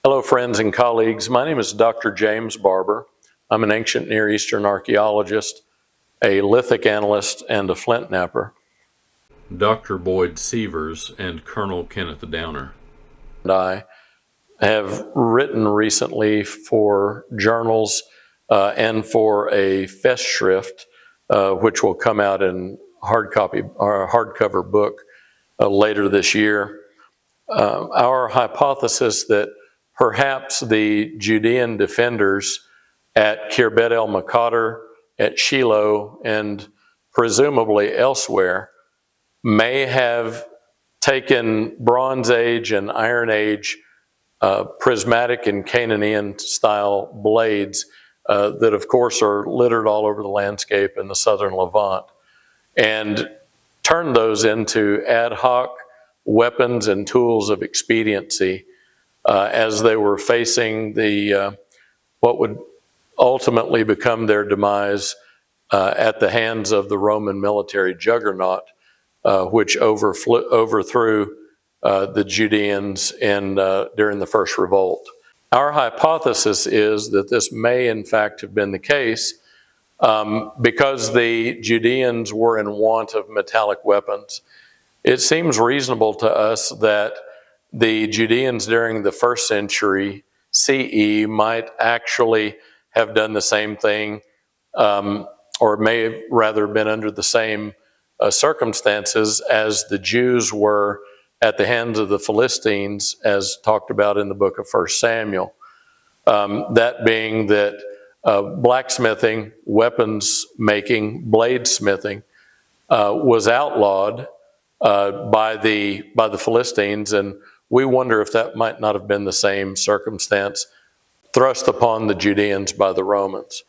Hello friends and colleagues, my name is Dr. James Barber. I'm an ancient Near Eastern archaeologist, a lithic analyst, and a flint napper. Dr. Boyd Sievers and Colonel Kenneth Downer. And I have written recently for journals and for a Festschrift, which will come out in hardcover book later this year. Our hypothesis that perhaps the Judean defenders at Khirbet el-Maqatir, at Shiloh, and presumably elsewhere may have taken Bronze Age and Iron Age prismatic and Canaanian style blades that of course are littered all over the landscape in the southern Levant, and turned those into ad hoc weapons and tools of expediency as they were facing the what would ultimately become their demise at the hands of the Roman military juggernaut, which overthrew the Judeans during the First Revolt. Our hypothesis is that this may in fact have been the case because the Judeans were in want of metallic weapons. It seems reasonable to us that the Judeans during the 1st century CE might actually have done the same thing, or may have rather been under the same circumstances as the Jews were at the hands of the Philistines, as talked about in the book of 1 Samuel. That being that blacksmithing, weapons making, bladesmithing was outlawed by the Philistines, and we wonder if that might not have been the same circumstance thrust upon the Judeans by the Romans.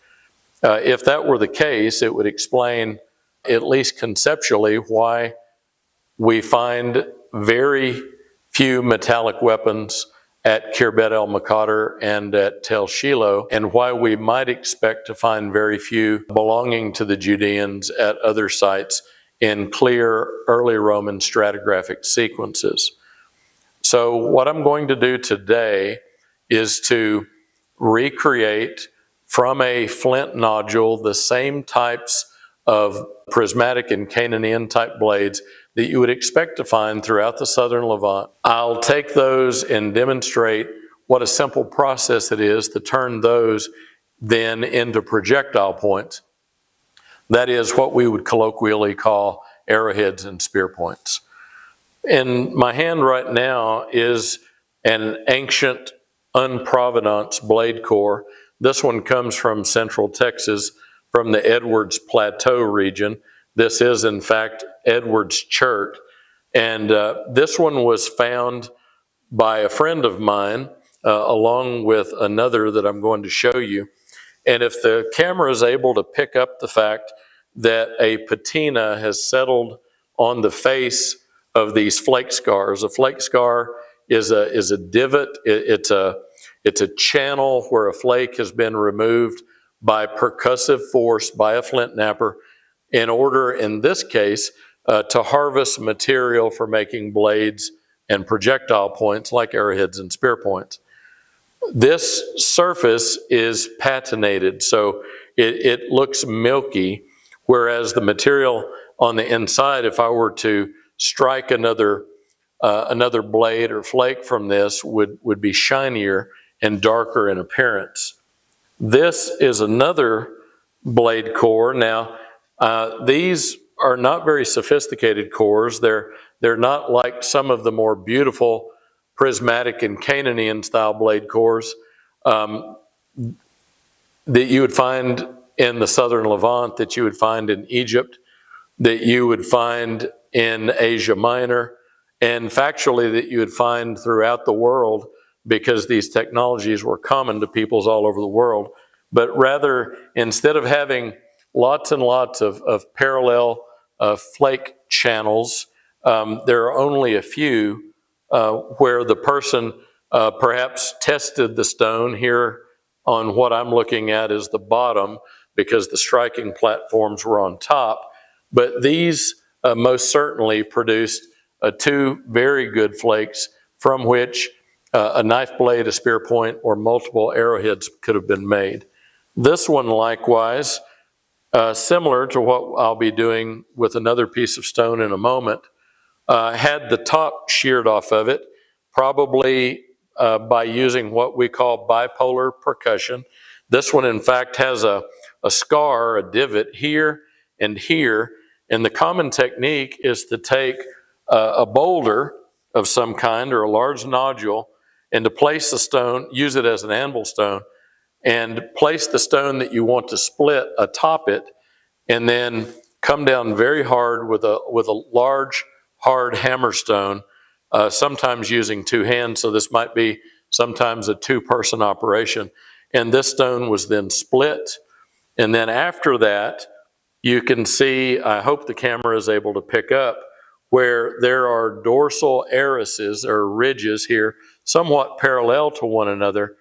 If that were the case, it would explain, at least conceptually, why we find very few metallic weapons at Khirbet el-Maqatir and at Tel Shiloh, and why we might expect to find very few belonging to the Judeans at other sites in clear early Roman stratigraphic sequences. So what I'm going to do today is to recreate from a flint nodule the same types of prismatic and Canaanian type blades that you would expect to find throughout the southern Levant. I'll take those and demonstrate what a simple process it is to turn those then into projectile points. That is what we would colloquially call arrowheads and spear points. In my hand right now is an ancient unprovenance blade core. This one comes from central Texas, from the Edwards Plateau region. This is in fact Edwards Chert, and this one was found by a friend of mine along with another that I'm going to show you. And if the camera is able to pick up the fact that a patina has settled on the face of these flake scars. A flake scar is a divot. It's a channel where a flake has been removed by percussive force by a flint napper in order, in this case, to harvest material for making blades and projectile points like arrowheads and spear points. This surface is patinated, so it looks milky, whereas the material on the inside, if I were to strike another blade or flake from this, would be shinier and darker in appearance. This is another blade core. Now, these are not very sophisticated cores. They're not like some of the more beautiful prismatic and Canaanian style blade cores that you would find in the southern Levant, that you would find in Egypt, that you would find in Asia Minor, and factually that you would find throughout the world, because these technologies were common to peoples all over the world. But rather, instead of having lots and lots of parallel flake channels, there are only a few where the person perhaps tested the stone. Here on what I'm looking at is the bottom, because the striking platforms were on top. But these most certainly produced two very good flakes from which a knife blade, a spear point, or multiple arrowheads could have been made. This one likewise, similar to what I'll be doing with another piece of stone in a moment, had the top sheared off of it, probably by using what we call bipolar percussion. This one, in fact, has a scar, a divot here and here, and the common technique is to take a boulder of some kind or a large nodule and to place the stone, use it as an anvil stone, and place the stone that you want to split atop it, and then come down very hard with a large, hard hammer stone, sometimes using two hands, so this might be sometimes a two-person operation. And this stone was then split, and then after that, you can see, I hope the camera is able to pick up, where there are dorsal arises or ridges here, somewhat parallel to one another.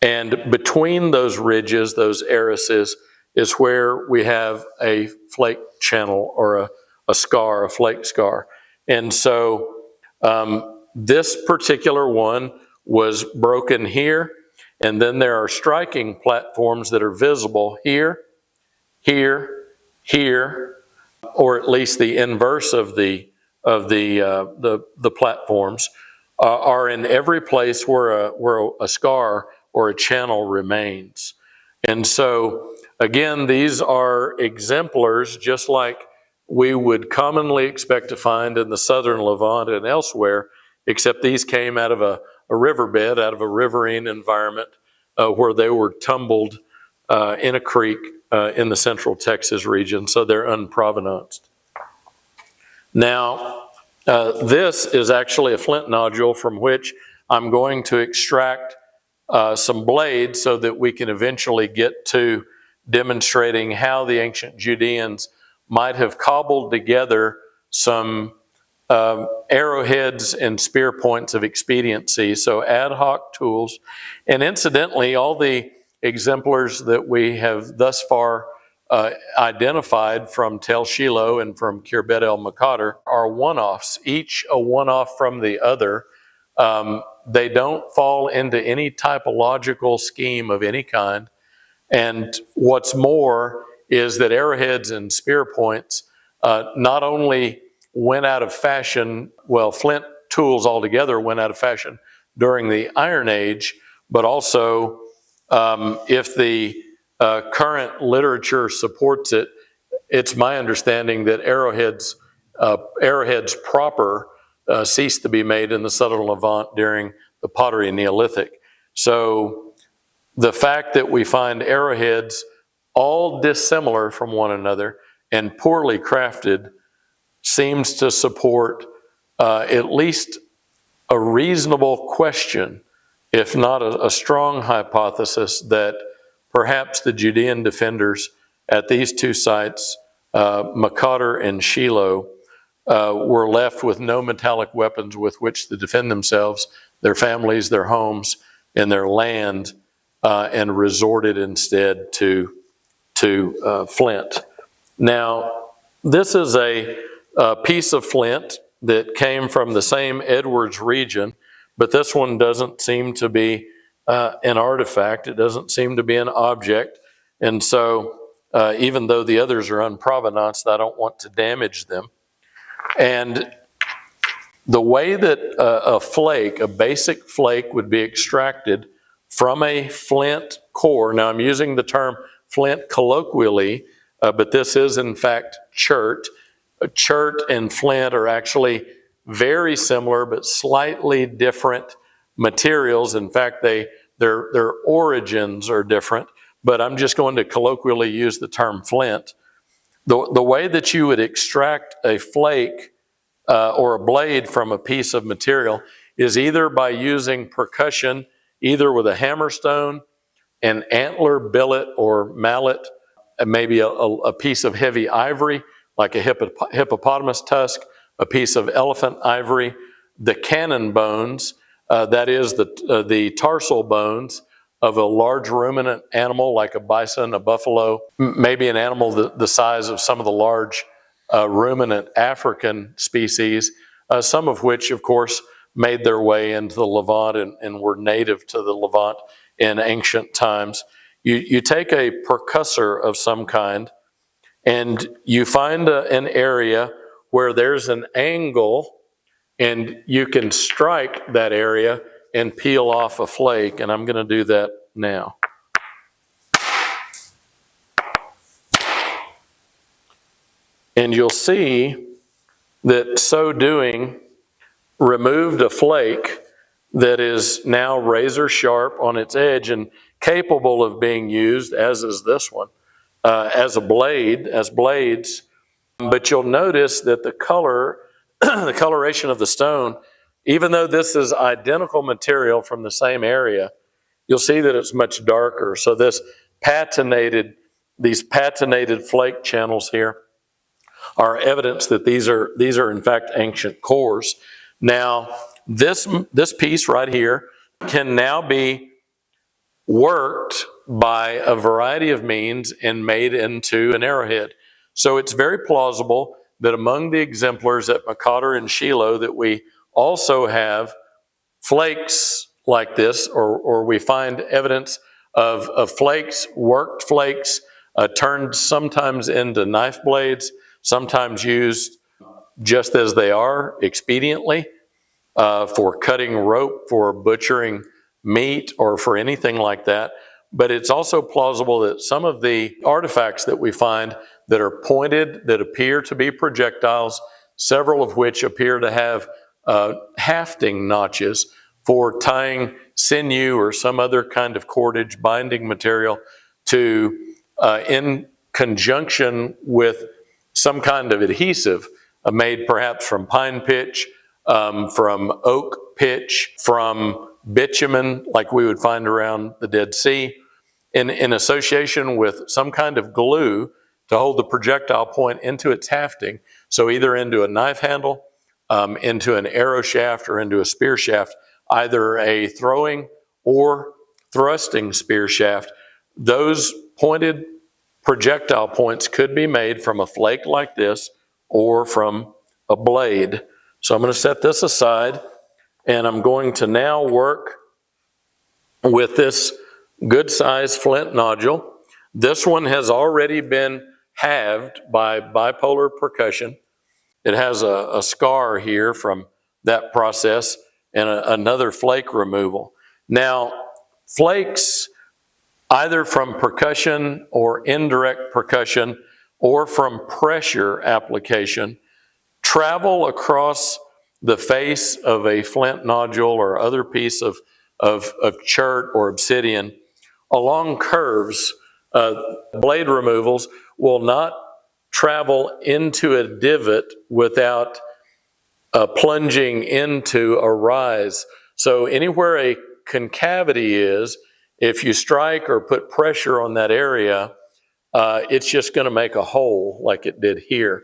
And between those ridges, those arises, is where we have a flake channel or a scar, a flake scar. And so this particular one was broken here, and then there are striking platforms that are visible here, here, here, or at least the inverse of the platforms are in every place where a scar or a channel remains. And so again, these are exemplars just like we would commonly expect to find in the southern Levant and elsewhere, except these came out of a riverbed, out of a riverine environment where they were tumbled in a creek in the central Texas region, so they're unprovenanced. Now, this is actually a flint nodule from which I'm going to extract some blades so that we can eventually get to demonstrating how the ancient Judeans might have cobbled together some arrowheads and spear points of expediency, so ad hoc tools. And incidentally, all the exemplars that we have thus far identified from Tel Shiloh and from Khirbet el-Maqatir are one-offs, each a one-off from the other. They don't fall into any typological scheme of any kind. And what's more is that arrowheads and spear points not only went out of fashion, well, flint tools altogether went out of fashion during the Iron Age, but also if the current literature supports it, it's my understanding that arrowheads proper ceased to be made in the southern Levant during the pottery Neolithic. So the fact that we find arrowheads all dissimilar from one another and poorly crafted seems to support at least a reasonable question, if not a strong hypothesis, that perhaps the Judean defenders at these two sites, Maqatir and Shiloh, were left with no metallic weapons with which to defend themselves, their families, their homes, and their land, and resorted instead to flint. Now, this is a piece of flint that came from the same Edwards region, but this one doesn't seem to be an artifact. It doesn't seem to be an object. And so even though the others are unprovenanced, I don't want to damage them. And the way that a flake, a basic flake, would be extracted from a flint core, now I'm using the term flint colloquially, but this is in fact chert. Chert and flint are actually very similar but slightly different materials. In fact, their origins are different, but I'm just going to colloquially use the term flint. The way that you would extract a flake or a blade from a piece of material is either by using percussion, either with a hammerstone, an antler billet or mallet, maybe a piece of heavy ivory like a hippopotamus tusk, a piece of elephant ivory, the cannon bones, that is the tarsal bones of a large ruminant animal like a bison, a buffalo, maybe an animal the size of some of the large ruminant African species, some of which, of course, made their way into the Levant and were native to the Levant in ancient times. You take a percussor of some kind and you find an area where there's an angle and you can strike that area and peel off a flake, and I'm going to do that now. And you'll see that so doing removed a flake that is now razor sharp on its edge and capable of being used, as is this one, as a blade, as blades. But you'll notice that the color, the coloration of the stone, even though this is identical material from the same area, you'll see that it's much darker. So these patinated flake channels here are evidence that these are in fact ancient cores. Now, this piece right here can now be worked by a variety of means and made into an arrowhead. So it's very plausible that among the exemplars at el-Maqatir and Shiloh that we also have flakes like this, or we find evidence of flakes, worked flakes, turned sometimes into knife blades, sometimes used just as they are expediently for cutting rope, for butchering meat, or for anything like that. But it's also plausible that some of the artifacts that we find that are pointed, that appear to be projectiles, several of which appear to have hafting notches for tying sinew or some other kind of cordage binding material to, in conjunction with some kind of adhesive made perhaps from pine pitch, from oak pitch, from bitumen like we would find around the Dead Sea, in association with some kind of glue to hold the projectile point into its hafting, so either into a knife handle, into an arrow shaft, or into a spear shaft, either a throwing or thrusting spear shaft. Those pointed projectile points could be made from a flake like this or from a blade. So I'm going to set this aside, and I'm going to now work with this good sized flint nodule. This one has already been halved by bipolar percussion. It has a scar here from that process and another flake removal. Now, flakes, either from percussion or indirect percussion or from pressure application, travel across the face of a flint nodule or other piece of chert or obsidian along curves. Blade removals will not travel into a divot without plunging into a rise. So anywhere a concavity is, if you strike or put pressure on that area, it's just going to make a hole like it did here.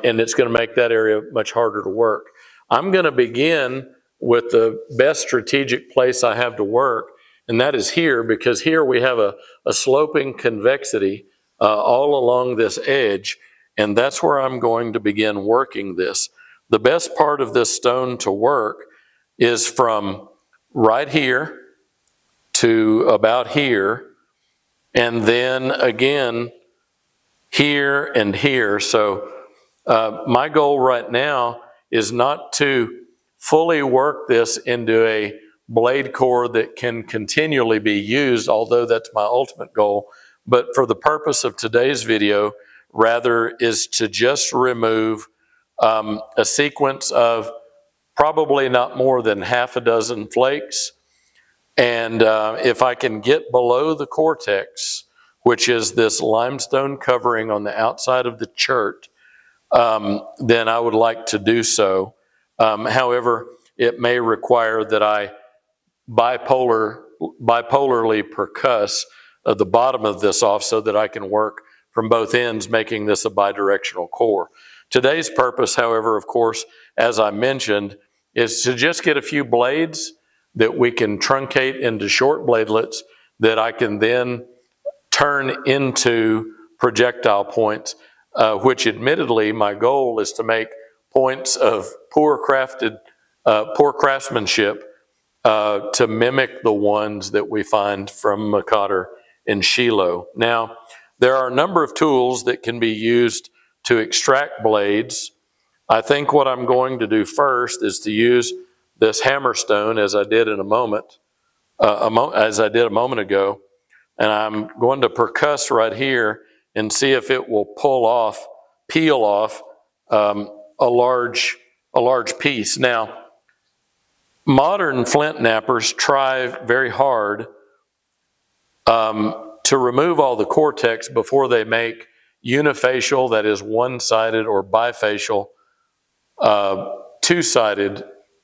And it's going to make that area much harder to work. I'm going to begin with the best strategic place I have to work, and that is here, because here we have a sloping convexity all along this edge, and that's where I'm going to begin working this. The best part of this stone to work is from right here to about here, and then again here and here. So my goal right now is not to fully work this into a blade core that can continually be used, although that's my ultimate goal, but for the purpose of today's video, rather is to just remove a sequence of probably not more than half a dozen flakes. And if I can get below the cortex, which is this limestone covering on the outside of the chert, then I would like to do so. However, it may require that I bipolarly percuss the bottom of this off so that I can work from both ends, making this a bidirectional core. Today's purpose, however, of course, as I mentioned, is to just get a few blades that we can truncate into short bladelets that I can then turn into projectile points, which admittedly my goal is to make points of poor crafted poor craftsmanship to mimic the ones that we find from el-Maqatir in Shiloh. Now, there are a number of tools that can be used to extract blades. I think what I'm going to do first is to use this hammerstone, as I did in a moment, as I did a moment ago, and I'm going to percuss right here and see if it will peel off a large piece. Now, modern flint knappers try very hard to remove all the cortex before they make unifacial, that is one-sided, or bifacial, two-sided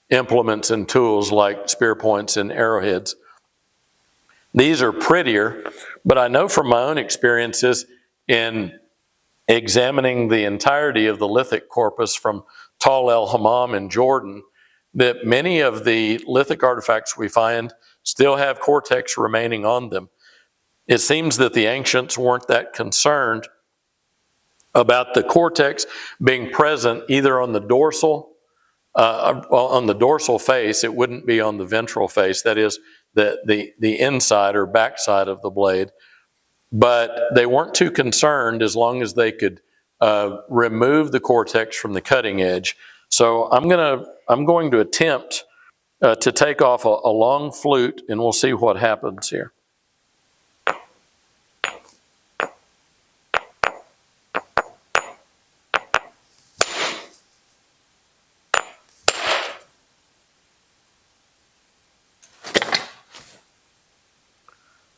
implements and tools like spear points and arrowheads. These are prettier, but I know from my own experiences in examining the entirety of the lithic corpus from Tal el-Hammam in Jordan, that many of the lithic artifacts we find still have cortex remaining on them. It seems that the ancients weren't that concerned about the cortex being present either on the dorsal face. It wouldn't be on the ventral face, that is the inside or backside of the blade. But they weren't too concerned as long as they could remove the cortex from the cutting edge. So I'm going to attempt to take off a long flute, and we'll see what happens here.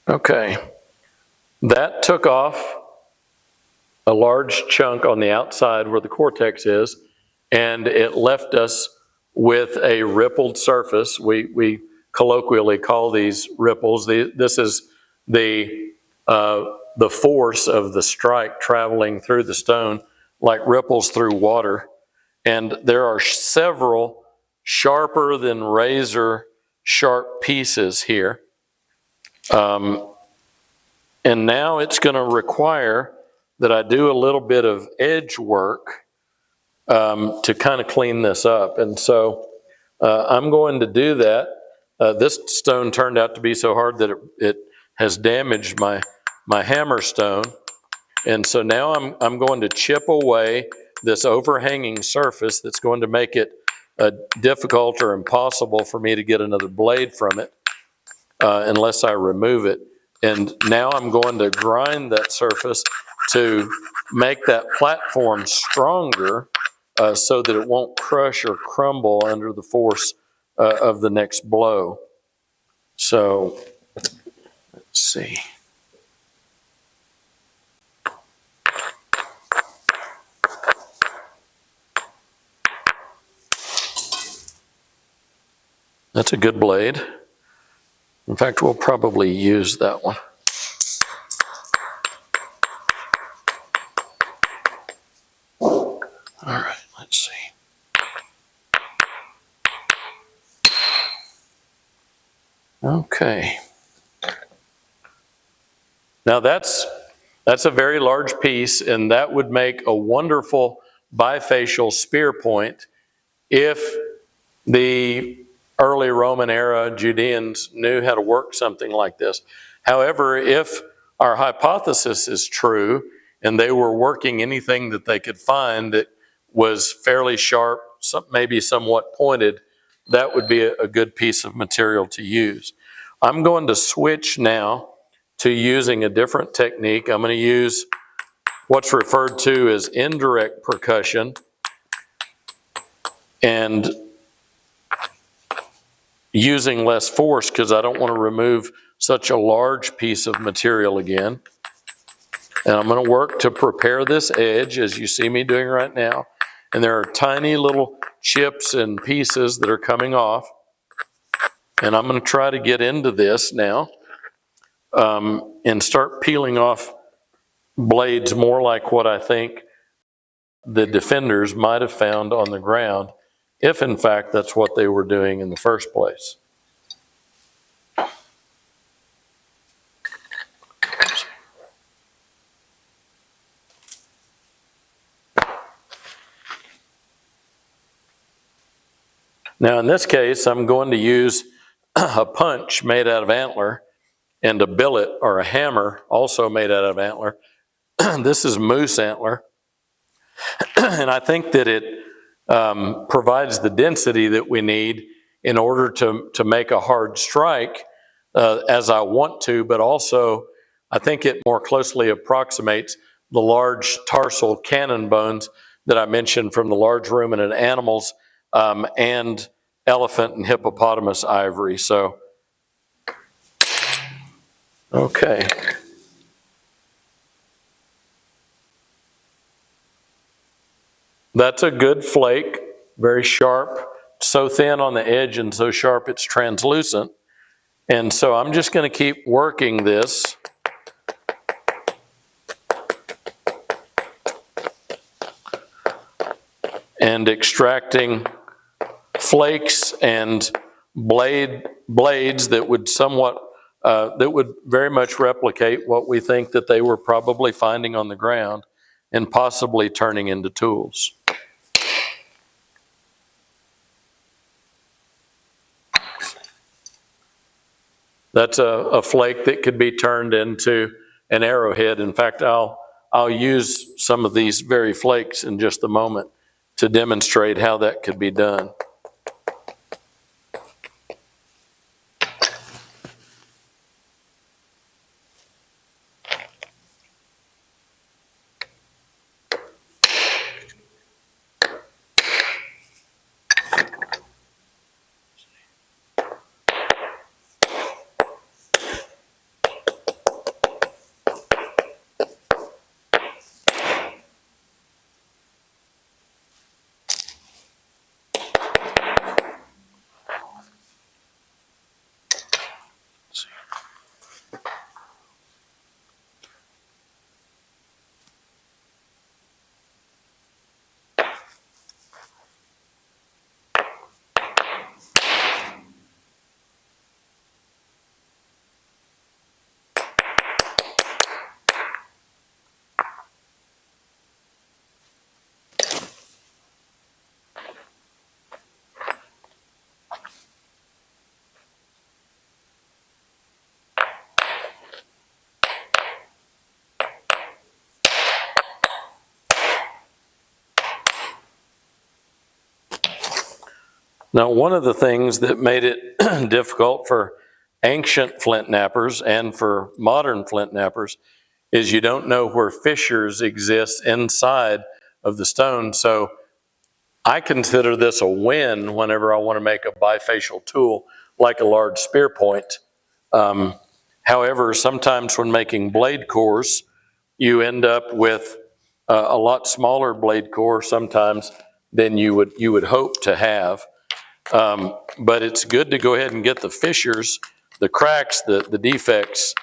Okay, that took off a large chunk on the outside where the cortex is, and it left us with a rippled surface. We colloquially call these ripples. This is the force of the strike traveling through the stone like ripples through water. And there are several sharper than razor sharp pieces here. And now it's going to require that I do a little bit of edge work to kind of clean this up. And so I'm going to do that. This stone turned out to be so hard that it has damaged my hammerstone. And so now I'm going to chip away this overhanging surface that's going to make it difficult or impossible for me to get another blade from it unless I remove it. And now I'm going to grind that surface to make that platform stronger so that it won't crush or crumble under the force of the next blow. So let's see. That's a good blade. In fact, we'll probably use that one. All right, let's see. Okay. Now that's a very large piece, and that would make a wonderful bifacial spear point if the early Roman era Judeans knew how to work something like this. However, if our hypothesis is true and they were working anything that they could find that was fairly sharp, maybe somewhat pointed, that would be a good piece of material to use. I'm going to switch now to using a different technique. I'm going to use what's referred to as indirect percussion, and using less force because I don't want to remove such a large piece of material again. And I'm going to work to prepare this edge as you see me doing right now. And there are tiny little chips and pieces that are coming off. And I'm going to try to get into this now and start peeling off blades more like what I think the defenders might have found on the ground, if in fact that's what they were doing in the first place. Now in this case, I'm going to use a punch made out of antler and a billet or a hammer also made out of antler. This is moose antler. And I think that it provides the density that we need in order to make a hard strike as I want to, but also I think it more closely approximates the large tarsal cannon bones that I mentioned from the large ruminant animals and elephant and hippopotamus ivory. So, okay. That's a good flake, very sharp, so thin on the edge and so sharp it's translucent. And so I'm just going to keep working this. And extracting flakes and blades that would that would very much replicate what we think that they were probably finding on the ground and possibly turning into tools. That's a flake that could be turned into an arrowhead. In fact, I'll use some of these very flakes in just a moment to demonstrate how that could be done. Now, one of the things that made it difficult for ancient flint knappers and for modern flint knappers is you don't know where fissures exist inside of the stone. So I consider this a win whenever I want to make a bifacial tool like a large spear point. However, sometimes when making blade cores, you end up with a lot smaller blade core sometimes than you would hope to have. But it's good to go ahead and get the fissures, the cracks, the defects.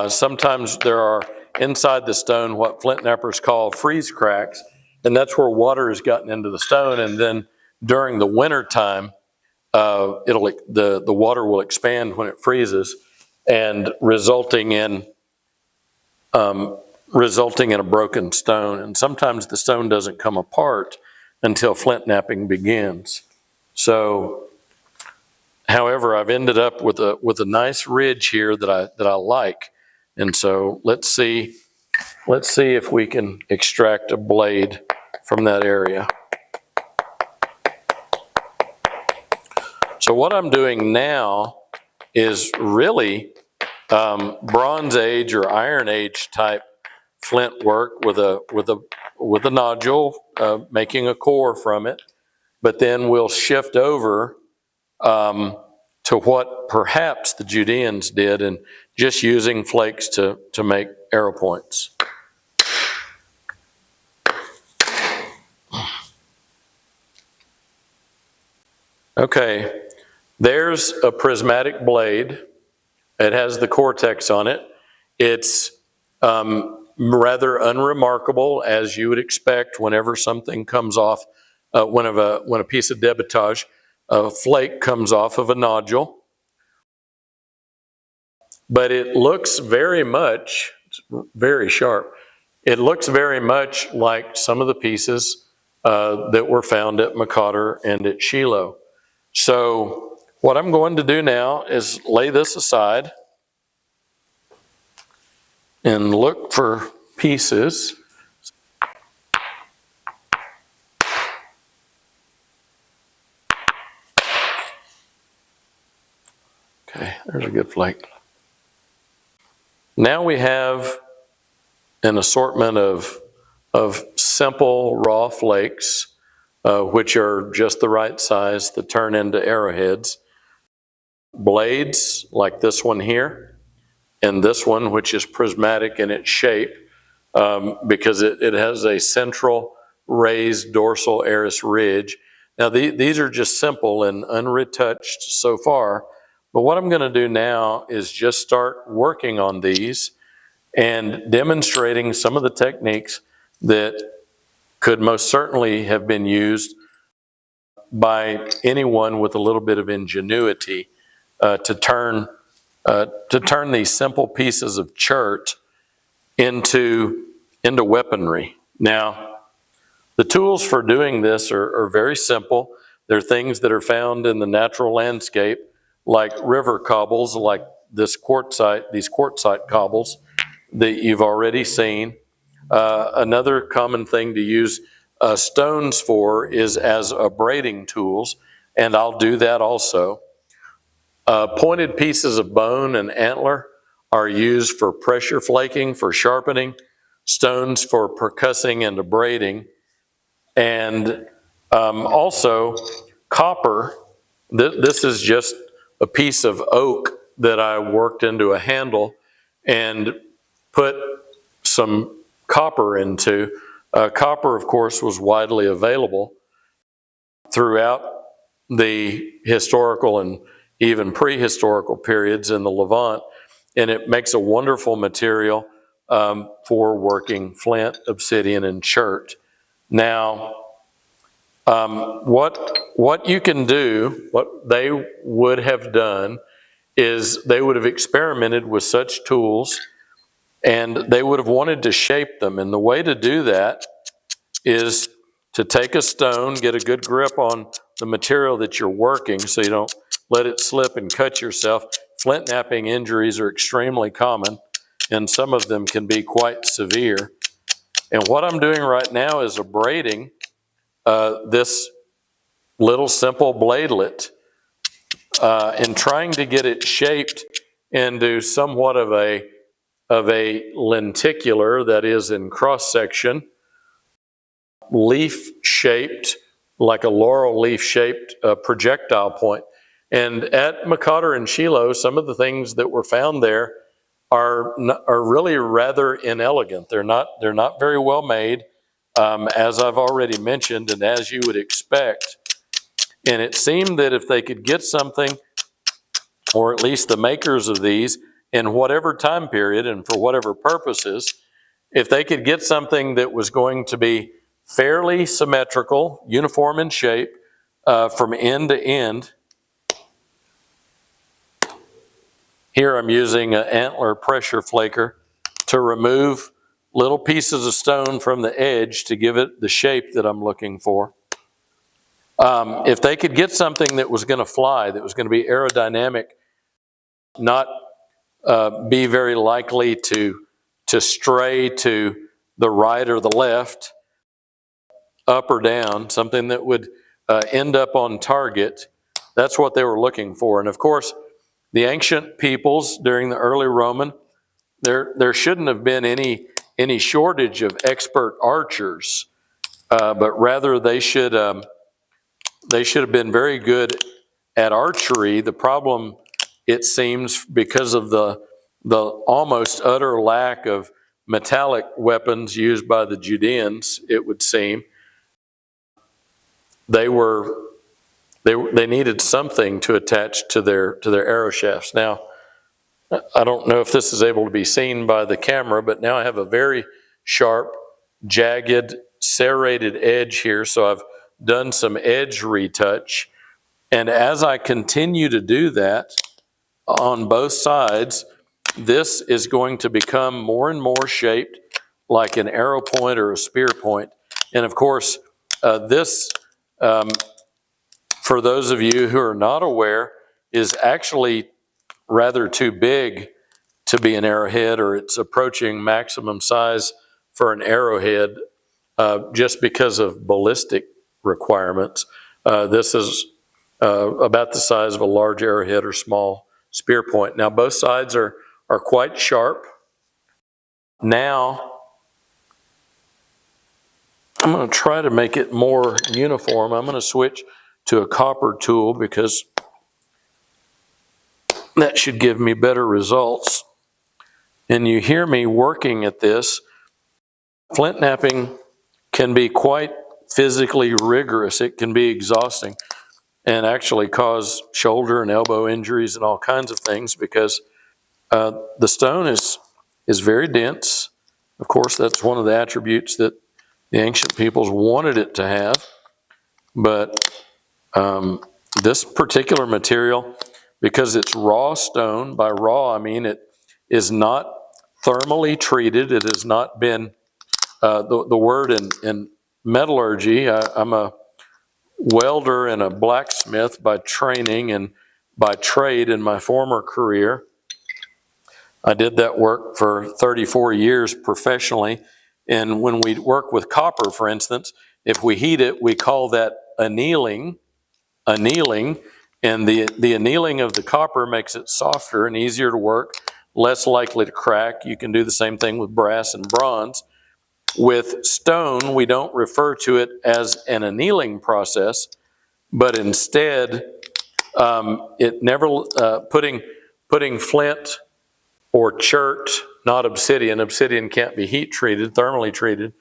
Sometimes there are inside the stone what flint knappers call freeze cracks, and that's where water has gotten into the stone, and then during the winter time, the water will expand when it freezes, and resulting in a broken stone. And sometimes the stone doesn't come apart until flint knapping begins. So, however, I've ended up with a nice ridge here that I like, and so let's see if we can extract a blade from that area. So what I'm doing now is really Bronze Age or Iron Age type flint work with a nodule, making a core from it. But then we'll shift over to what perhaps the Judeans did, and just using flakes to make arrow points. Okay, there's a prismatic blade. It has the cortex on it. It's rather unremarkable, as you would expect whenever something comes off, when a piece of debitage, a flake comes off of a nodule. But it looks very much, very sharp. It looks very much like some of the pieces that were found at el-Maqatir and at Shiloh. So what I'm going to do now is lay this aside and look for pieces. Okay, there's a good flake. Now we have an assortment of simple raw flakes, which are just the right size to turn into arrowheads. Blades like this one here, and this one, which is prismatic in its shape, because it has a central raised dorsal aris ridge. Now these are just simple and unretouched so far, but what I'm going to do now is just start working on these and demonstrating some of the techniques that could most certainly have been used by anyone with a little bit of ingenuity to turn these simple pieces of chert into weaponry. Now, the tools for doing this are very simple. They're things that are found in the natural landscape, like river cobbles, like these quartzite cobbles that you've already seen. Another common thing to use stones for is as abrading tools, and I'll do that also. Pointed pieces of bone and antler are used for pressure flaking, for sharpening, stones for percussing and abrading, and also copper. This is just a piece of oak that I worked into a handle and put some copper into. Copper, of course, was widely available throughout the historical and even prehistorical periods in the Levant, and it makes a wonderful material for working flint, obsidian, and chert. Now, what you can do, what they would have done, is they would have experimented with such tools, and they would have wanted to shape them. And the way to do that is to take a stone, get a good grip on the material that you're working so you don't let it slip and cut yourself. Flintknapping injuries are extremely common, and some of them can be quite severe. And what I'm doing right now is abrading this little simple bladelet and trying to get it shaped into somewhat of a lenticular, that is in cross-section, leaf-shaped, like a laurel leaf-shaped projectile point. And at Maqatir and Shiloh, some of the things that were found there are really rather inelegant. They're not very well made, as I've already mentioned, and as you would expect. And it seemed that if they could get something, or at least the makers of these, in whatever time period and for whatever purposes, if they could get something that was going to be fairly symmetrical, uniform in shape, from end to end. Here I'm using an antler pressure flaker to remove little pieces of stone from the edge to give it the shape that I'm looking for. If they could get something that was going to fly, that was going to be aerodynamic, not be very likely to stray to the right or the left, up or down, something that would end up on target, that's what they were looking for. And of course, the ancient peoples during the early Roman, there shouldn't have been any shortage of expert archers, but rather they should have been very good at archery. The problem, it seems, because of the almost utter lack of metallic weapons used by the Judeans, it would seem, they needed something to attach to their arrow shafts. Now, I don't know if this is able to be seen by the camera, but now I have a very sharp, jagged, serrated edge here, so I've done some edge retouch. And as I continue to do that on both sides, this is going to become more and more shaped like an arrow point or a spear point. And of course, this for those of you who are not aware, is actually rather too big to be an arrowhead, or it's approaching maximum size for an arrowhead just because of ballistic requirements. This is about the size of a large arrowhead or small spear point. Now both sides are quite sharp. Now I'm going to try to make it more uniform. I'm going to switch to a copper tool because that should give me better results. And you hear me working at this. Flint knapping can be quite physically rigorous. It can be exhausting and actually cause shoulder and elbow injuries and all kinds of things because the stone is very dense. Of course, that's one of the attributes that the ancient peoples wanted it to have. But this particular material, because it's raw stone, by raw I mean it is not thermally treated. It has not been, the word in metallurgy, I'm a welder and a blacksmith by training and by trade in my former career. I did that work for 34 years professionally. And when we work with copper, for instance, if we heat it, we call that annealing. And the annealing of the copper makes it softer and easier to work, less likely to crack. You can do the same thing with brass and bronze. With stone, we don't refer to it as an annealing process, but instead, it never putting flint or chert, not obsidian. Obsidian can't be heat treated, thermally treated.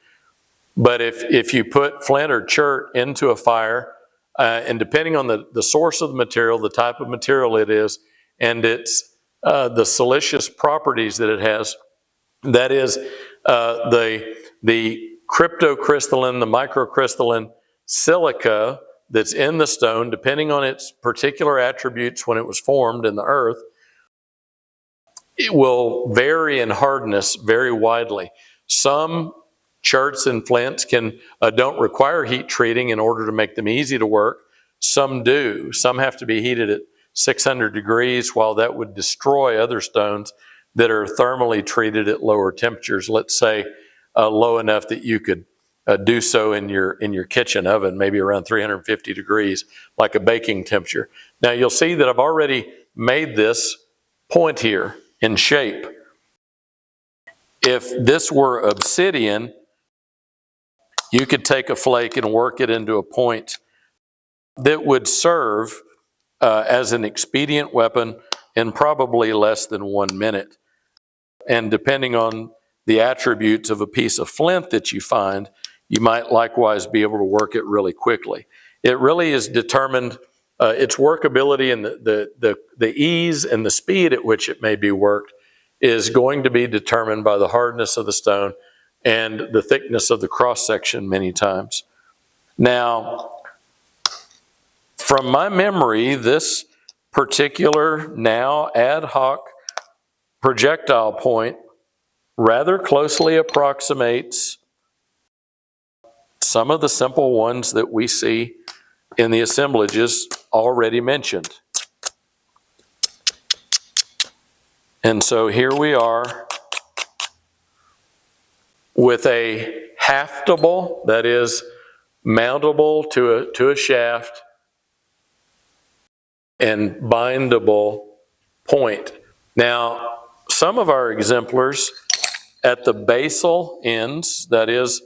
But if you put flint or chert into a fire, and depending on the source of the material, the type of material it is, and its the siliceous properties that it has, that is the cryptocrystalline, the microcrystalline silica that's in the stone, depending on its particular attributes when it was formed in the earth, it will vary in hardness very widely. Some cherts and flints don't require heat treating in order to make them easy to work. Some do. Some have to be heated at 600 degrees, while that would destroy other stones that are thermally treated at lower temperatures. Let's say low enough that you could do so in your kitchen oven, maybe around 350 degrees, like a baking temperature. Now you'll see that I've already made this point here in shape. If this were obsidian, you could take a flake and work it into a point that would serve as an expedient weapon in probably less than 1 minute. And depending on the attributes of a piece of flint that you find, you might likewise be able to work it really quickly. It really is determined, its workability and the ease and the speed at which it may be worked is going to be determined by the hardness of the stone and the thickness of the cross section many times. Now, from my memory, this particular now ad hoc projectile point rather closely approximates some of the simple ones that we see in the assemblages already mentioned. And so here we are with a haftable, that is mountable to a shaft, and bindable point. Now, some of our exemplars at the basal ends, that is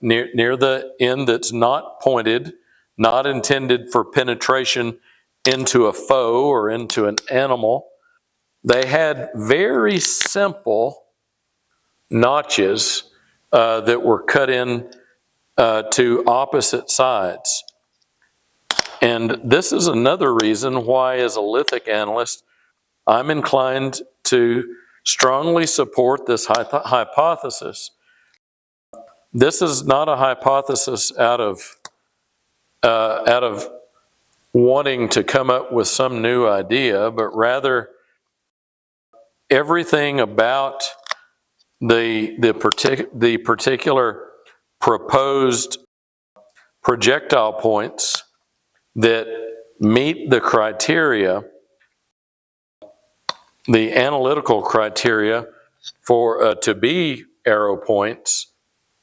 near the end that's not pointed, not intended for penetration into a foe or into an animal, they had very simple notches that were cut in to opposite sides. And this is another reason why, as a lithic analyst, I'm inclined to strongly support this hypothesis. This is not a hypothesis out of wanting to come up with some new idea, but rather everything about the particular proposed projectile points that meet the criteria, the analytical criteria for to be arrow points.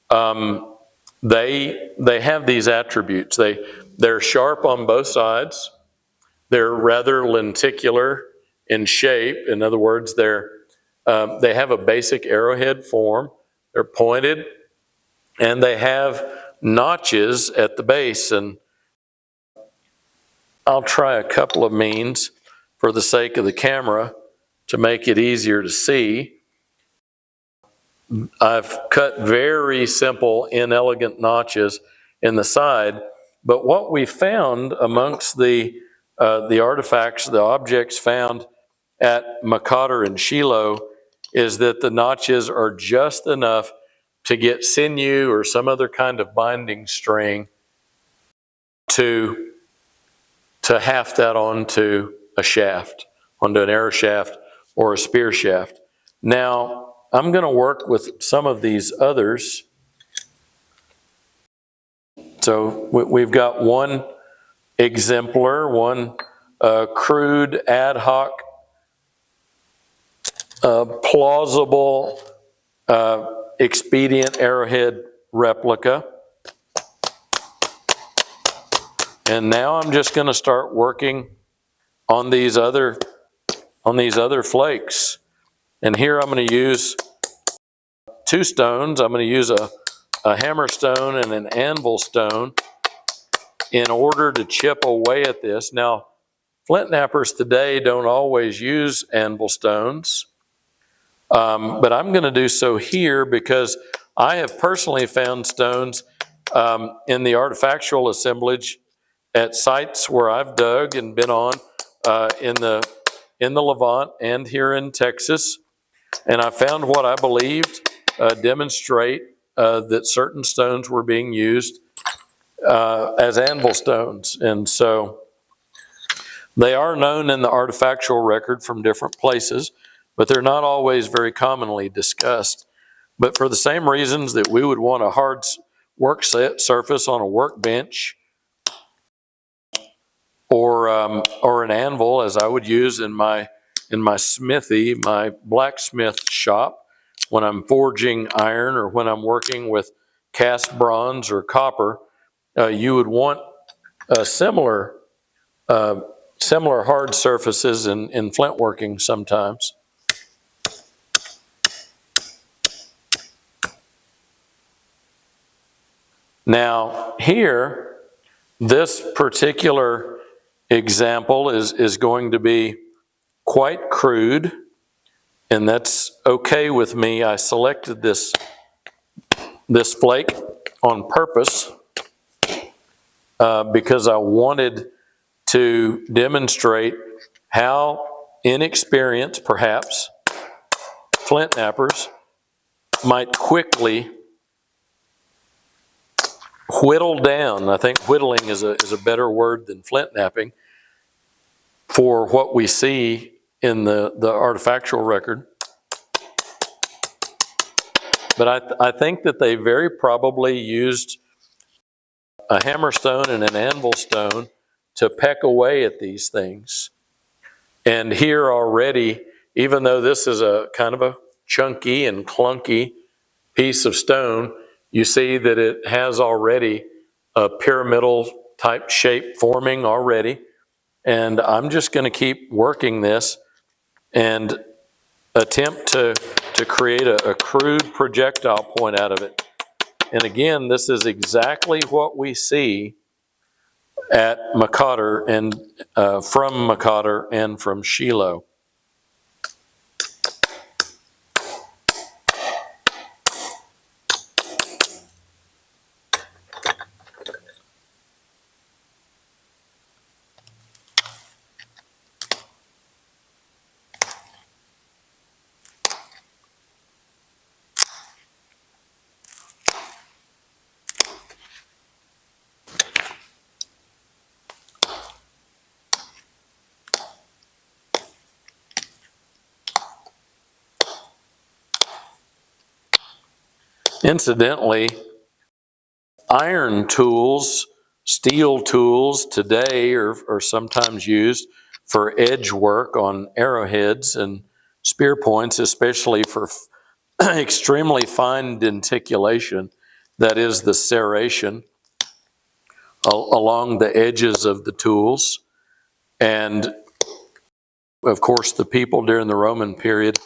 They have these attributes. They're sharp on both sides. They're rather lenticular in shape. In other words, they have a basic arrowhead form. They're pointed, and they have notches at the base. And I'll try a couple of means for the sake of the camera to make it easier to see. I've cut very simple, inelegant notches in the side, but what we found amongst the artifacts, the objects found at Maqatir and Shiloh, is that the notches are just enough to get sinew or some other kind of binding string to haft that onto a shaft, onto an arrow shaft or a spear shaft. Now, I'm going to work with some of these others. So we've got one exemplar, one crude, ad hoc, plausible, expedient arrowhead replica. And now I'm just going to start working on these other flakes. And here I'm going to use two stones. I'm going to use a hammer stone and an anvil stone in order to chip away at this. Now, flint knappers today don't always use anvil stones, but I'm going to do so here because I have personally found stones in the artifactual assemblage at sites where I've dug and been on in the Levant and here in Texas, and I found what I believed demonstrate that certain stones were being used as anvil stones. And so they are known in the artifactual record from different places, but they're not always very commonly discussed. But for the same reasons that we would want a hard work surface on a workbench or an anvil, as I would use in my smithy, my blacksmith shop, when I'm forging iron or when I'm working with cast bronze or copper, you would want similar hard surfaces in flint working sometimes. Now here, this particular example is going to be quite crude, and that's okay with me. I selected this flake on purpose because I wanted to demonstrate how inexperienced, perhaps, flint knappers might quickly whittle down. I think whittling is a better word than flint knapping for what we see in the artifactual record. But I think that they very probably used a hammer stone and an anvil stone to peck away at these things. And here already, even though this is a kind of a chunky and clunky piece of stone, you see that it has already a pyramidal type shape forming already. And I'm just going to keep working this and attempt to create a crude projectile point out of it. And again, this is exactly what we see at Maqatir and from Maqatir and from Shiloh. Incidentally, iron tools steel tools today are sometimes used for edge work on arrowheads and spear points, especially for extremely fine denticulation, that is the serration along the edges of the tools. And of course, the people during the Roman period,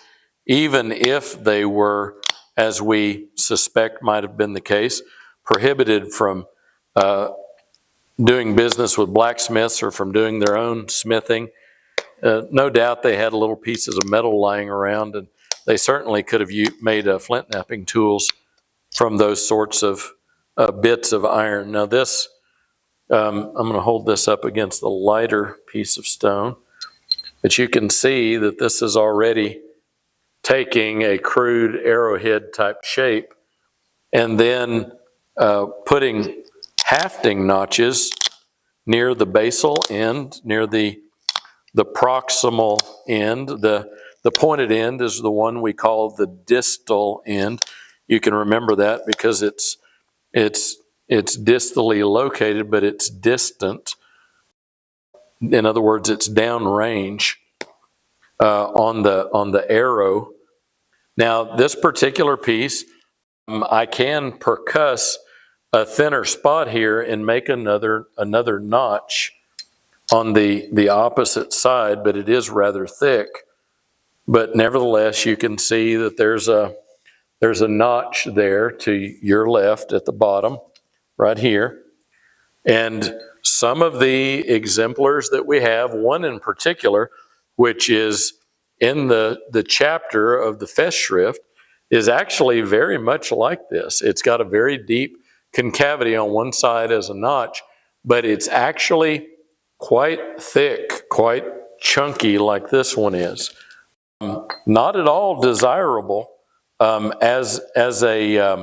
even if they were, as we suspect might have been the case, prohibited from doing business with blacksmiths or from doing their own smithing, no doubt they had little pieces of metal lying around, and they certainly could have made flint knapping tools from those sorts of bits of iron. Now this, I'm going to hold this up against the lighter piece of stone, but you can see that this is already taking a crude arrowhead type shape and then putting hafting notches near the basal end, near the proximal end. The pointed end is the one we call the distal end. You can remember that because it's distally located, but it's distant. In other words, it's downrange on the arrow. Now, this particular piece, I can percuss a thinner spot here and make another notch on the opposite side, but it is rather thick. But nevertheless, you can see that there's a notch there to your left at the bottom, right here. And some of the exemplars that we have, one in particular, which is in the chapter of the Festschrift, is actually very much like this. It's got a very deep concavity on one side as a notch, but it's actually quite thick, quite chunky like this one is. Not at all desirable as a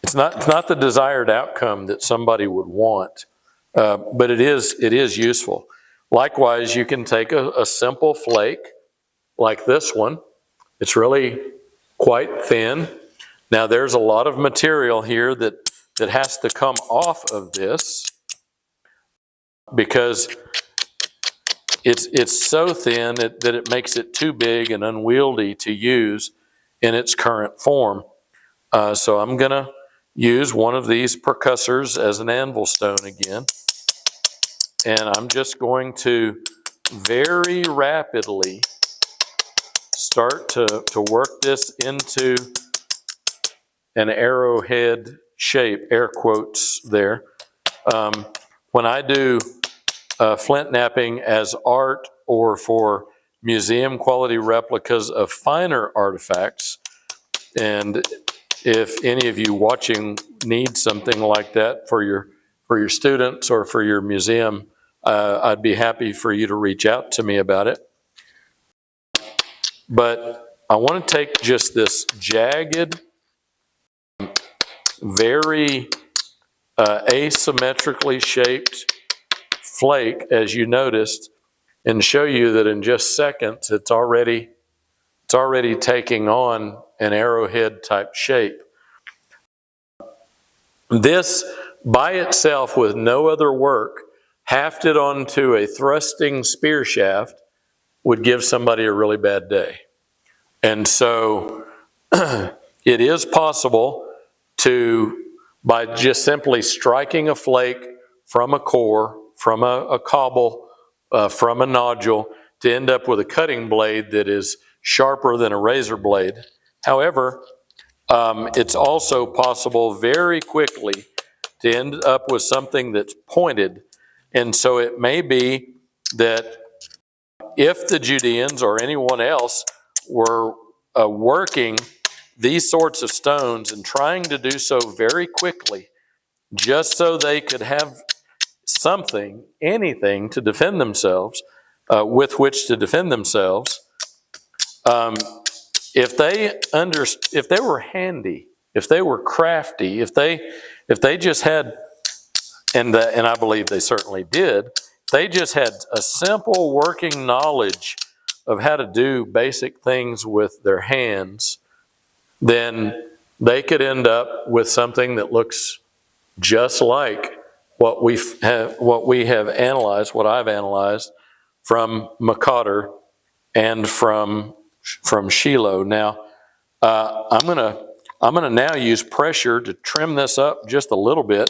it's not the desired outcome that somebody would want, but it is useful. Likewise, you can take a simple flake like this one. It's really quite thin. Now there's a lot of material here that has to come off of this because it's so thin that it makes it too big and unwieldy to use in its current form. So I'm going to use one of these percussors as an anvil stone again. And I'm just going to very rapidly start to work this into an arrowhead shape, air quotes there. When I do flint knapping as art or for museum quality replicas of finer artifacts, and if any of you watching need something like that for your students or for your museum, I'd be happy for you to reach out to me about it. But I want to take just this jagged, very asymmetrically shaped flake, as you noticed, and show you that in just seconds it's already taking on an arrowhead type shape. This by itself, with no other work, hafted onto a thrusting spear shaft, would give somebody a really bad day. And so it is possible to, by just simply striking a flake from a core, from a cobble, from a nodule, to end up with a cutting blade that is sharper than a razor blade. However, it's also possible very quickly to end up with something that's pointed. And so it may be that if the Judeans or anyone else were working these sorts of stones and trying to do so very quickly, just so they could have something, anything to defend themselves, with which to defend themselves, if they were handy, if they were crafty, if they just had, and I believe they certainly did, they just had a simple working knowledge of how to do basic things with their hands, then they could end up with something that looks just like what we have analyzed, what I've analyzed from Maqatir and from Shiloh. Now, I'm gonna now use pressure to trim this up just a little bit,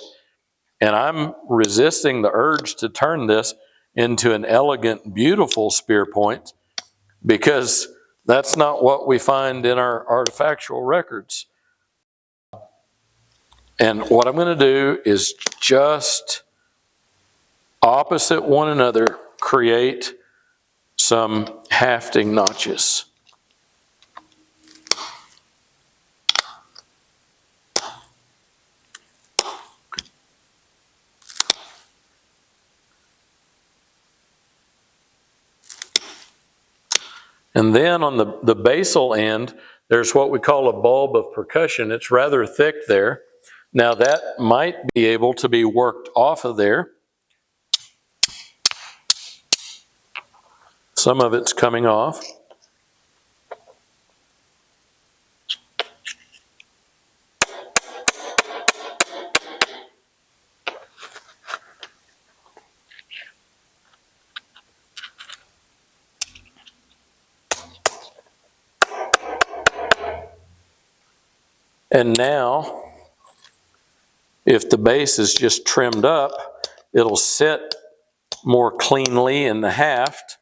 and I'm resisting the urge to turn this into an elegant, beautiful spear point, because that's not what we find in our artifactual records. And what I'm going to do is just opposite one another create some hafting notches. And then on the basal end, there's what we call a bulb of percussion. It's rather thick there. Now that might be able to be worked off of there. Some of it's coming off. And now, if the base is just trimmed up, it'll sit more cleanly in the haft,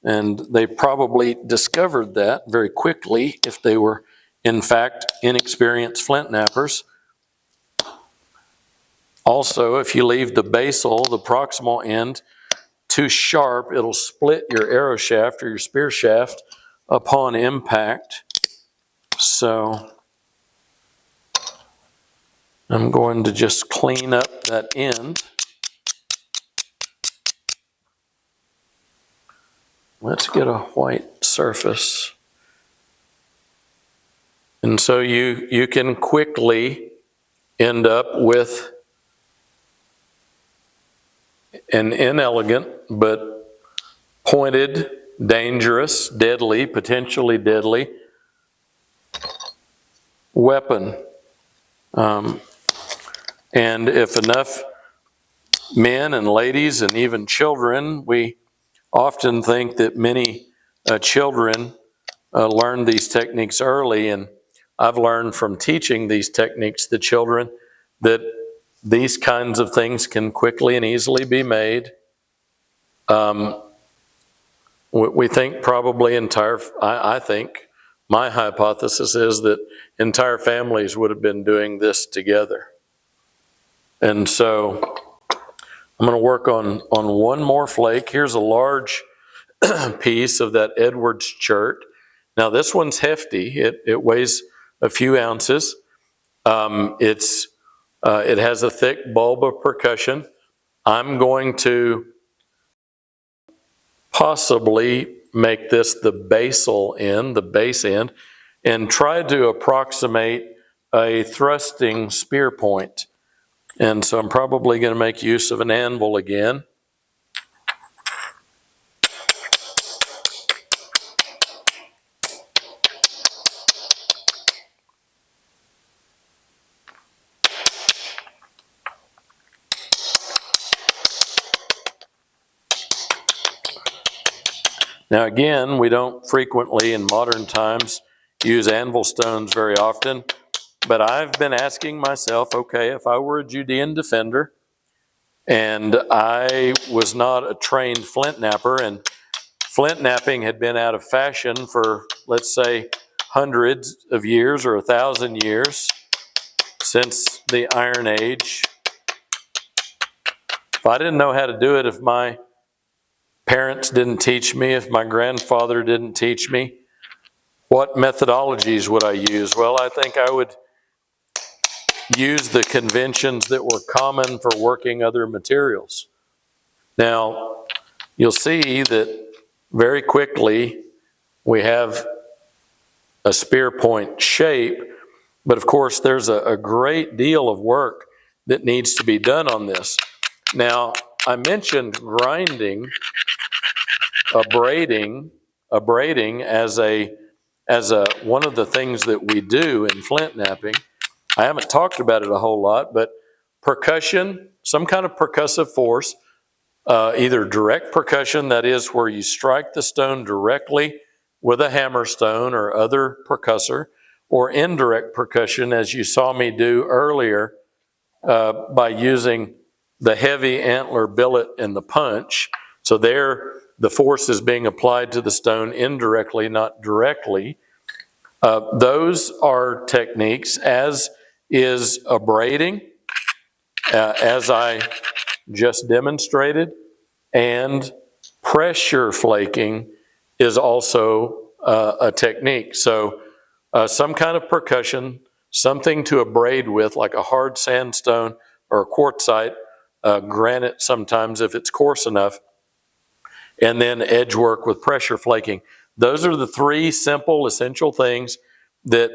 and they probably discovered that very quickly if they were, in fact, inexperienced flint knappers. Also, if you leave the basal, the proximal end, too sharp, it'll split your arrow shaft or your spear shaft upon impact. So I'm going to just clean up that end. Let's get a white surface. And so you can quickly end up with an inelegant but pointed, dangerous, deadly, potentially deadly weapon. And if enough men and ladies and even children, we often think that many children learn these techniques early, and I've learned from teaching these techniques to children that these kinds of things can quickly and easily be made. We think probably I think my hypothesis is that entire families would have been doing this together. And so I'm going to work on one more flake. Here's a large piece of that Edwards chert. Now this one's hefty. It weighs a few ounces. It has a thick bulb of percussion. I'm going to possibly make this the basal end, the base end, and try to approximate a thrusting spear point. And so I'm probably going to make use of an anvil again. Now again, we don't frequently in modern times use anvil stones very often, but I've been asking myself, okay, if I were a Judean defender and I was not a trained flint napper, and flint napping had been out of fashion for, let's say, hundreds of years or 1,000 years since the Iron Age, if I didn't know how to do it, if my parents didn't teach me, if my grandfather didn't teach me, what methodologies would I use? Well, I think I would use the conventions that were common for working other materials. Now, you'll see that very quickly we have a spear point shape, but of course there's a great deal of work that needs to be done on this. Now, I mentioned grinding, abrading as one of the things that we do in flint napping. I haven't talked about it a whole lot, but percussion, some kind of percussive force, either direct percussion, that is where you strike the stone directly with a hammer stone or other percussor, or indirect percussion, as you saw me do earlier, by using the heavy antler billet and the punch. So there, the force is being applied to the stone indirectly, not directly. Those are techniques, as is abrading, as I just demonstrated, and pressure flaking is also a technique. So some kind of percussion, something to abrade with, like a hard sandstone or a quartzite, granite sometimes if it's coarse enough, and then edge work with pressure flaking. Those are the three simple, essential things that,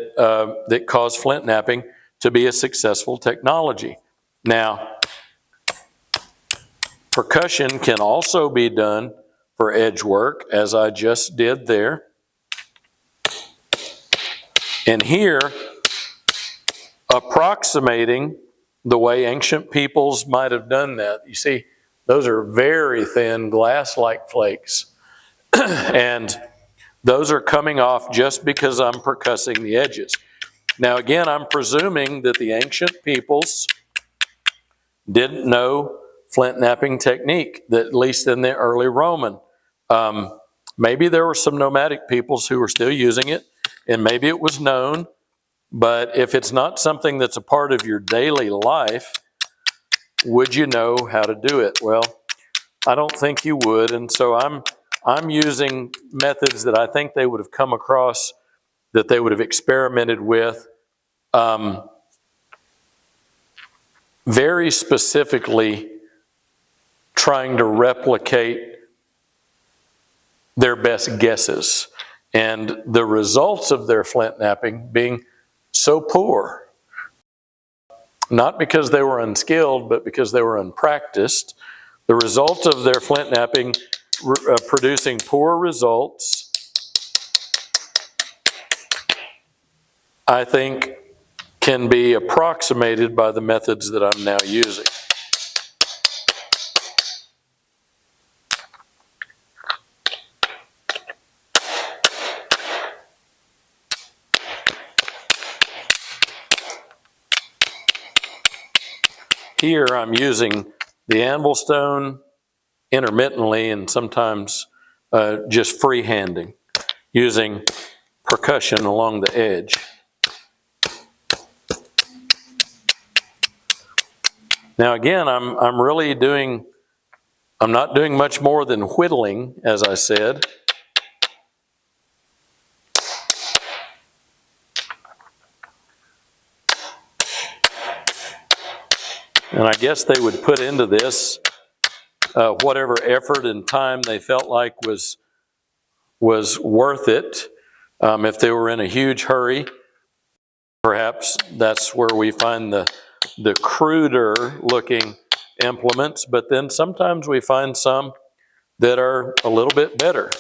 that cause flint knapping to be a successful technology. Now, percussion can also be done for edge work, as I just did there. And here, approximating the way ancient peoples might have done that. You see, those are very thin glass-like flakes. And those are coming off just because I'm percussing the edges. Now again, I'm presuming that the ancient peoples didn't know flint knapping technique, that at least in the early Roman. Maybe there were some nomadic peoples who were still using it, and maybe it was known, but if it's not something that's a part of your daily life, would you know how to do it? Well, I don't think you would, and so I'm using methods that I think they would have come across, that they would have experimented with, very specifically trying to replicate their best guesses, and the results of their flint knapping being so poor. Not because they were unskilled, but because they were unpracticed. The result of their flint knapping producing poor results, I think, can be approximated by the methods that I'm now using. Here I'm using the anvil stone intermittently and sometimes just freehanding, using percussion along the edge. Now again, I'm not doing much more than whittling, as I said. And I guess they would put into this whatever effort and time they felt like was worth it. If they were in a huge hurry, perhaps that's where we find the cruder looking implements, but then sometimes we find some that are a little bit better.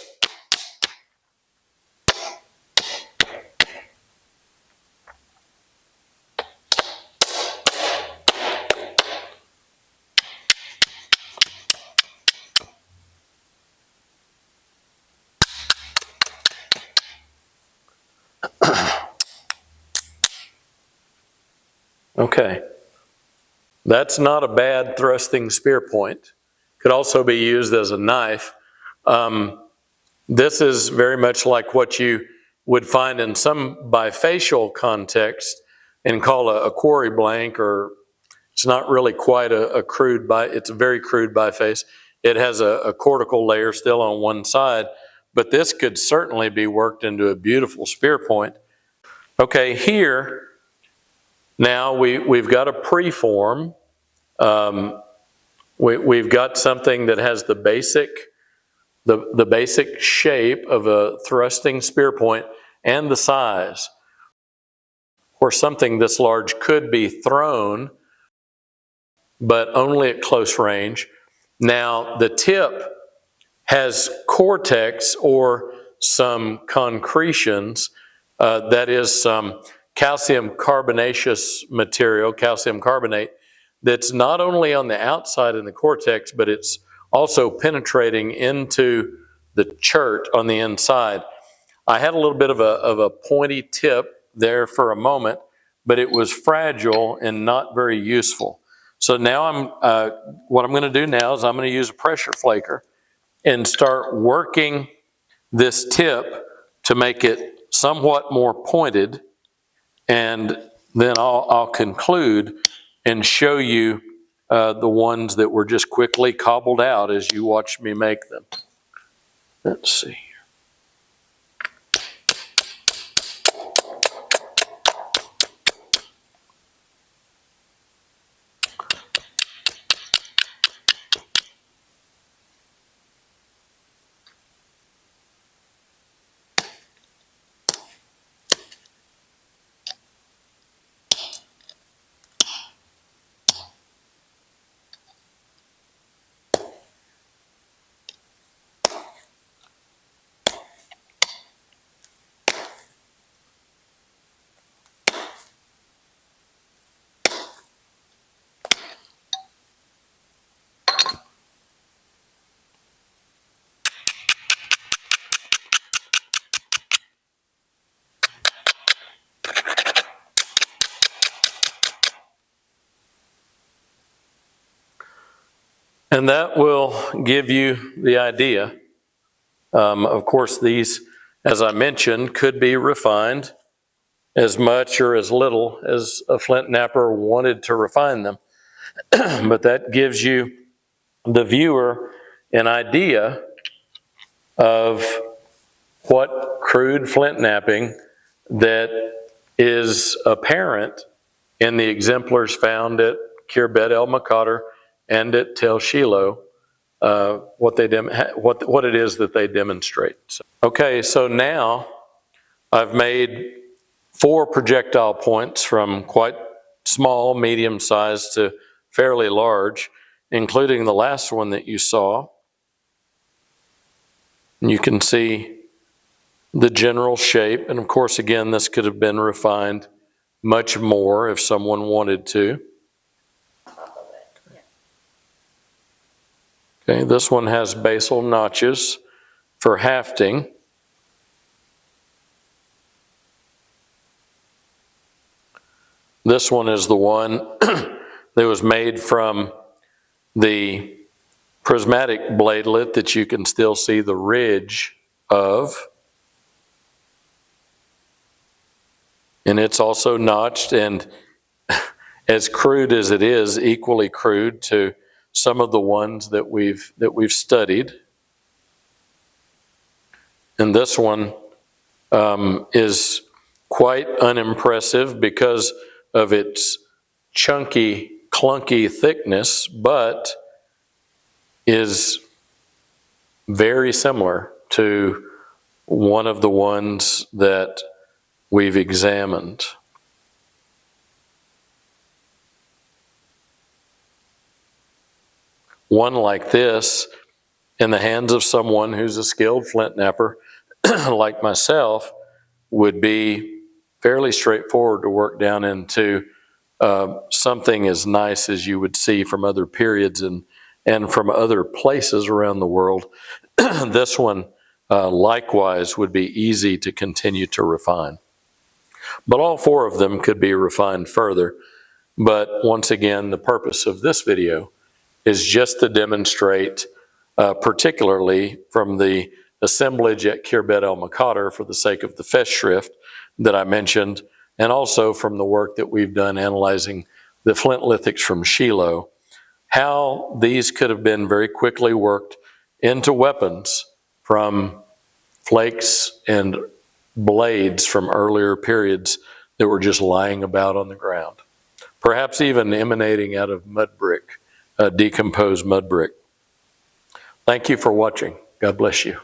Okay, that's not a bad thrusting spear point. Could also be used as a knife. This is very much like what you would find in some bifacial context and call a quarry blank, or it's not really quite a crude it's a very crude biface. It has a cortical layer still on one side, but this could certainly be worked into a beautiful spear point. Okay, here, now we've got a preform. We've got something that has the basic shape of a thrusting spear point and the size, where something this large could be thrown, but only at close range. Now the tip has cortex or some concretions, that is some calcium carbonaceous material, calcium carbonate, that's not only on the outside in the cortex, but it's also penetrating into the chert on the inside. I had a little bit of a pointy tip there for a moment, but it was fragile and not very useful. So now what I'm going to do now is I'm going to use a pressure flaker and start working this tip to make it somewhat more pointed, and then I'll conclude and show you the ones that were just quickly cobbled out as you watched me make them. Let's see. And that will give you the idea. Of course, these, as I mentioned, could be refined as much or as little as a flint napper wanted to refine them. But that gives you, the viewer, an idea of what crude flint napping that is apparent in the exemplars found at Khirbet el-Maqatir and at Tel Shiloh, what it is that they demonstrate. Okay, so now I've made 4 projectile points from quite small, medium-sized to fairly large, including the last one that you saw. And you can see the general shape, and of course, again, this could have been refined much more if someone wanted to. Okay, this one has basal notches for hafting. This one is the one that was made from the prismatic bladelet that you can still see the ridge of. And it's also notched, and as crude as it is, equally crude to some of the ones that we've studied. And this one is quite unimpressive because of its chunky, clunky thickness, but is very similar to one of the ones that we've examined. One like this, in the hands of someone who's a skilled flint napper, like myself, would be fairly straightforward to work down into something as nice as you would see from other periods and from other places around the world. This one, likewise, would be easy to continue to refine. But all 4 of them could be refined further. But once again, the purpose of this video is just to demonstrate, particularly from the assemblage at Khirbet el-Maqatir for the sake of the Festschrift that I mentioned, and also from the work that we've done analyzing the flint lithics from Shiloh, how these could have been very quickly worked into weapons from flakes and blades from earlier periods that were just lying about on the ground, perhaps even emanating out of mud brick, decomposed mud brick. Thank you for watching. God bless you.